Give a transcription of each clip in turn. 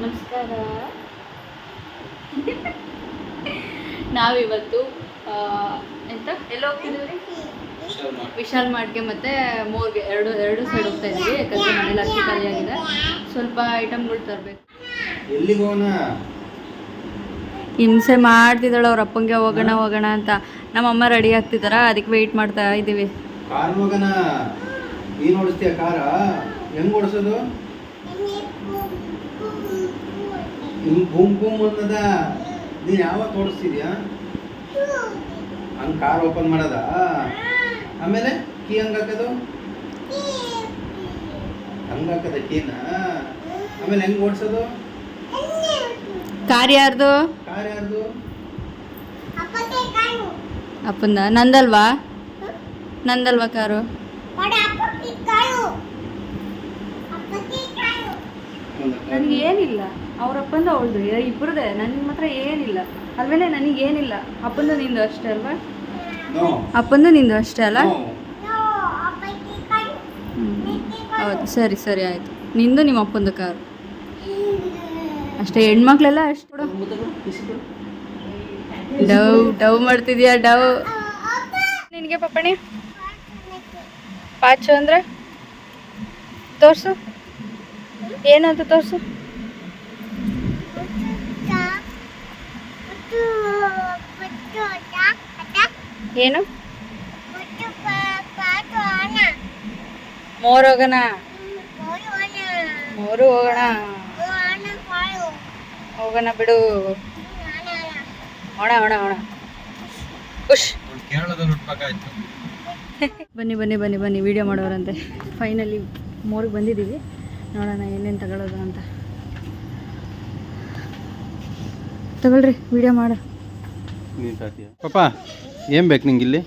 ನಮಸ್ಕಾರ. ನಾವಿವತ್ತು ಎಂತ ಎಲ್ಲೋ ಹೋಗ್ತಿದ್ದೀವಿ? ವಿಶಾಲ್ ಮಾರ್ಟ್ಗೆ ಮತ್ತು ಮೋರ್ಗೆ ಎರಡು ಸೈಡ್ ಹೋಗ್ತಾ ಇದ್ದೀವಿ. ಯಾಕಂದರೆ ಮನೇಲಿ ಅಕ್ಕಿ ಖಾಲಿ ಆಗಿದೆ. ಸ್ವಲ್ಪ ಐಟಮ್ಗಳು ತರಬೇಕು. ಎಲ್ಲಿಗೆ ಹೋಗೋಣ? ಹಿಂಸೆ ಮಾಡ್ತಿದ್ದಾಳೆ ಅವ್ರ ಅಪ್ಪಂಗೆ ಹೋಗೋಣ ಅಂತ. ನಮ್ಮಮ್ಮ ರೆಡಿ ಆಗ್ತಿದ್ದಾರ, ಅದಕ್ಕೆ ವೆಯ್ಟ್ ಮಾಡ್ತಾ ಇದ್ದೀವಿ. ಕಾರ್ ಮಗನ ನೀನು ಓಡಿಸ್ತೀಯ ಕಾರ? ಹೆಂಗ್ ಓಡಿಸೋದು? ಹಿಂಗ್ ಬೂಮ್ ಬೂಮ್ ಅನ್ನದ. ನೀನು ಯಾವಾಗ ಓಡಿಸ್ತಿದ್ಯಾ? ಹಂಗೆ ಕಾರ್ ಓಪನ್ ಮಾಡೋದ? ಆಮೇಲೆ ಕೀ ಹಂಗೆ ಹಾಕೋದು? ಹಂಗೆ ಹಾಕದ ಕೀನ? ಆಮೇಲೆ ಹೆಂಗೆ ಓಡಿಸೋದು? ಕಾರ್ ಯಾರ್ದು? ಕಾರ್ ಯಾರ್ದು? ಅಪ್ಪಂದ. ನಂದಲ್ವಾ ಕಾರು? ನನಗೆ ಏನಿಲ್ಲ, ಅವ್ರಪ್ಪಂದು ಅವಳದು ಇಬ್ಬರದೇ, ನನಗೆ ಮಾತ್ರ ಏನಿಲ್ಲ ಅಲ್ವೇನೆ. ನನಗೇನಿಲ್ಲ. ಅಪ್ಪಂದು ನಿಂದು ಅಷ್ಟೇ ಅಲ್ವಾ? ಅಪ್ಪಂದು ನಿಂದು ಅಷ್ಟೇ ಅಲ್ಲ? ಹೌದು, ಸರಿ ಆಯಿತು. ನಿಂದು ನಿಮ್ಮ ಅಪ್ಪಂದು ಕಾರು ಅಷ್ಟೇ. ಹೆಣ್ಮಕ್ಳೆಲ್ಲ ಅಷ್ಟು ಡವ್ ಮಾಡ್ತಿದ್ಯಾ? ಡವ್ ನಿನಗೆ ಪಪ್ಪಣಿ ಪಾಚು ಅಂದ್ರೆ ತೋರ್ಸು, ಏನು ಅಂತ ತೋರ್ಸು. ಏನು? ಮೋರು ಹೋಗೋಣ ಬಿಡು. ಹೋಣ ಖುಷ್. ಬನ್ನಿ ವಿಡಿಯೋ ಮಾಡೋರಂತೆ. ಫೈನಲಿ ಮೋರಿಗೆ ಬಂದಿದ್ದೀವಿ. ನೋಡೋಣ ಏನೇನು ತಗೊಳ್ಳೋದು ಅಂತ. ತಗೊಳ್ರಿ, ವಿಡಿಯೋ ಮಾಡು. ಪಾಪ ಏನು ಬೇಕು ನಿಂಗೆ ಇಲ್ಲಿ?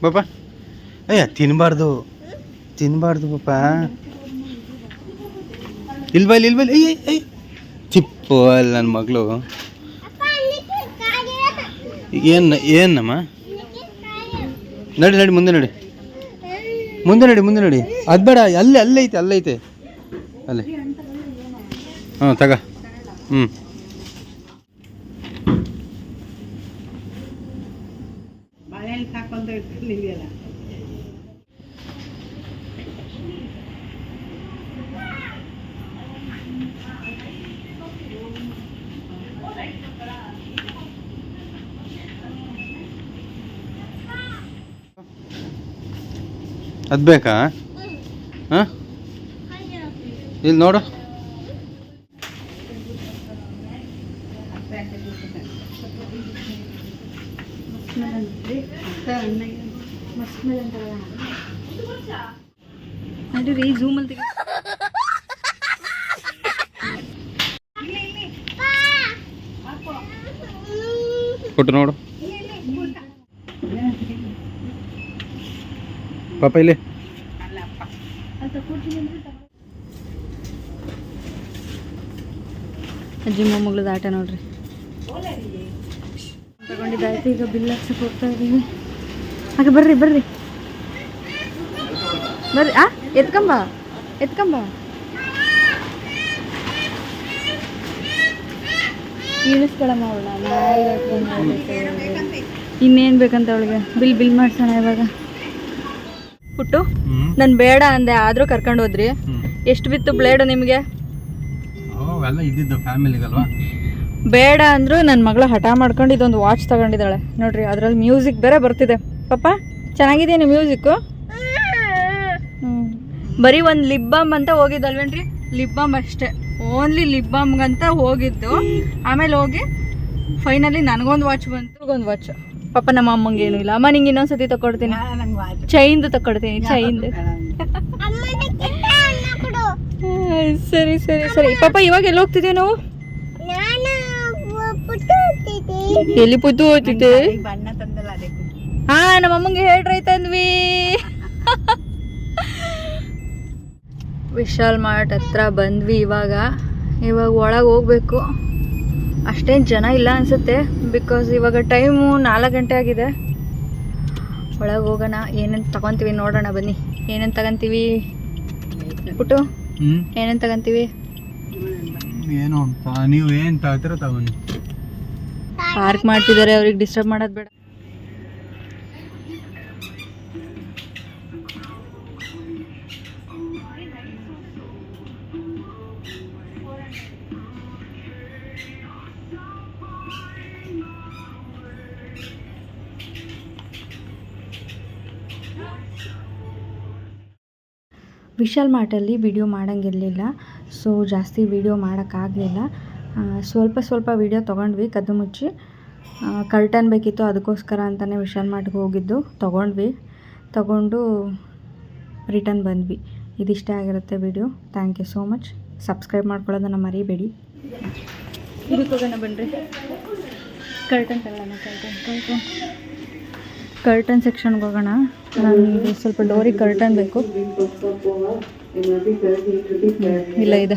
ಪಾಪ ತಿನ್ನಬಾರ್ದು ಪಾಪ. ಇಲ್ಬಲ್ ಅಯ್ಯ ಚಿಪ್ಪು ಅಲ್ಲಿ ನನ್ನ ಮಗಳು. ಏನಮ್ಮ? ನಡಿ ಮುಂದೆ ನಡಿ. ಅದು ಬೇಡ, ಅಲ್ಲೈತೆ ಅಲ್ಲೇ. ಹಾಂ ತಗ. ಅದು ಬೇಕಾ? ಹಾಂ, ಇಲ್ಲಿ ನೋಡು. ನಡೀರಿ, ಝೂಮಲ್ಲಿ ತೆಗಿ. ಕೊಟ್ಟು ನೋಡು ಪಾಪ. ಇಲ್ಲಿ ಅಜ್ಜಿ ಮೊಮ್ಮಗಳದ ಆಟ ನೋಡ್ರಿ. ತಗೊಂಡಿದ್ದಾಯ್ತು. ಈಗ ಬಿಲ್ ಹಾಕ್ಸಕ್ಕೆ ಹೋಗ್ತಾ ಇದ್ದೀವಿ. ಹಾಗೆ ಬರ್ರಿ. ಎತ್ಕಂಬ ಇಳಿಸ್ಕೊಳಮ್ಮ ಅವಳ. ಇನ್ನೇನು ಬೇಕಂತ ಅವಳಿಗೆ? ಬಿಲ್ ಮಾಡ್ಸೋಣ ಇವಾಗ. ಪುಟ್ಟು, ನಾನು ಬೇಡ ಅಂದೆ, ಆದರೂ ಕರ್ಕೊಂಡು ಹೋದ್ರಿ. ಎಷ್ಟು ಬಿತ್ತು ಬ್ಲೇಡು ನಿಮಗೆ? ಬೇಡ ಅಂದ್ರು ನನ್ನ ಮಗಳು ಹಠ ಮಾಡ್ಕೊಂಡು ಇದೊಂದು ವಾಚ್ ತಗೊಂಡಿದ್ದಾಳೆ ನೋಡ್ರಿ. ಅದ್ರಲ್ಲಿ ಮ್ಯೂಸಿಕ್ ಬೇರೆ ಬರ್ತಿದೆ. ಪಾಪ ಚೆನ್ನಾಗಿದೆಯಾ ಮ್ಯೂಸಿಕ್ಕು? ಬರೀ ಒಂದು ಲಿಪ್ ಬಾಮ್ ಅಂತ ಹೋಗಿದ್ದಲ್ವೇನ್ರಿ? ಲಿಪ್ ಬಾಮ್ ಅಷ್ಟೇ, ಓನ್ಲಿ ಲಿಪ್ ಬಾಮ್ಗಂತ ಹೋಗಿದ್ದು. ಆಮೇಲೆ ಹೋಗಿ ಫೈನಲಿ ನನಗೊಂದು ವಾಚ್ ಬಂತು, ಒಂದು ವಾಚ್. ಪಾಪ ನಮ್ಮ ಅಮ್ಮಂಗೆ ಏನೂ ಇಲ್ಲ. ಅಮ್ಮ ನಿಂಗೆ ಇನ್ನೊಂದ್ಸತಿ ತಗೊಡ್ತೀನಿ, ಚೈನ್ದು ತಗೊಡ್ತೀನಿ, ಚೈನ್ದು. ಸರಿ ಪಾಪ. ಇವಾಗ ಎಲ್ಲಿ ಹೋಗ್ತಿದ್ದೀವಿ ನಾವು? ಎಲ್ಲಿ ಪುದ್ದು ಓದ್ತಿದ್ದೆ? ಹಾ, ನಮ್ಮ ಅಮ್ಮಂಗೆ ಹೇಳ್ರಿ ತಂದ್ವಿ. ವಿಶಾಲ್ ಮಾರ್ಟ್ ಹತ್ರ ಬಂದ್ವಿ. ಇವಾಗ ಒಳಗೆ ಹೋಗ್ಬೇಕು. ಅಷ್ಟೇನು ಜನ ಇಲ್ಲ ಅನಿಸುತ್ತೆ, ಬಿಕಾಸ್ ಇವಾಗ ಟೈಮು 4 ಗಂಟೆ ಆಗಿದೆ. ಒಳಗೆ ಹೋಗೋಣ, ಏನೇನು ತಗೊತೀವಿ ನೋಡೋಣ ಬನ್ನಿ. ಏನೇನು ತಗೊಂತೀವಿ ಪುಟ್ಟು? ಏನೇನು ತಗೊಂತೀವಿ? ಏನೋ ನೀವು ಏನು ತಗೋತೀರ ತಗೊಂಡು. ಪಾರ್ಕ್ ಮಾಡ್ತಿದ್ದಾರೆ, ಅವ್ರಿಗೆ ಡಿಸ್ಟರ್ಬ್ ಮಾಡೋದು ಬೇಡ. ವಿಶಾಲ್ ಮಾರ್ಟಲ್ಲಿ ವಿಡಿಯೋ ಮಾಡೋಂಗಿರಲಿಲ್ಲ, ಸೊ ಜಾಸ್ತಿ ವಿಡಿಯೋ ಮಾಡೋಕ್ಕಾಗಲಿಲ್ಲ. ಸ್ವಲ್ಪ ವಿಡಿಯೋ ತೊಗೊಂಡ್ವಿ ಕದ್ದು ಮುಚ್ಚಿ. ಕರ್ಟನ್ ಬೇಕಿತ್ತು, ಅದಕ್ಕೋಸ್ಕರ ಅಂತಲೇ ವಿಶಾಲ್ ಮಾರ್ಟ್ಗೆ ಹೋಗಿದ್ದು. ತೊಗೊಂಡು ರಿಟರ್ನ್ ಬಂದ್ವಿ. ಇದಿಷ್ಟ ಆಗಿರುತ್ತೆ video. Thank you so much. Subscribe ಮಾಡ್ಕೊಳ್ಳೋದನ್ನು ಮರಿಬೇಡಿ. ಇದಕ್ಕೆ ಹೋಗೋಣ ಬನ್ನಿರಿ. ಕರ್ಟನ್ ತಗೊಳ್ಳೋಣ. ಕರ್ಟನ್ ಸೆಕ್ಷನ್ಗೆ ಹೋಗೋಣ. ನನಗೆ ಸ್ವಲ್ಪ ಡೋರಿಗೆ ಕರ್ಟನ್ ಬೇಕು. ಇಲ್ಲ ಇದೆ.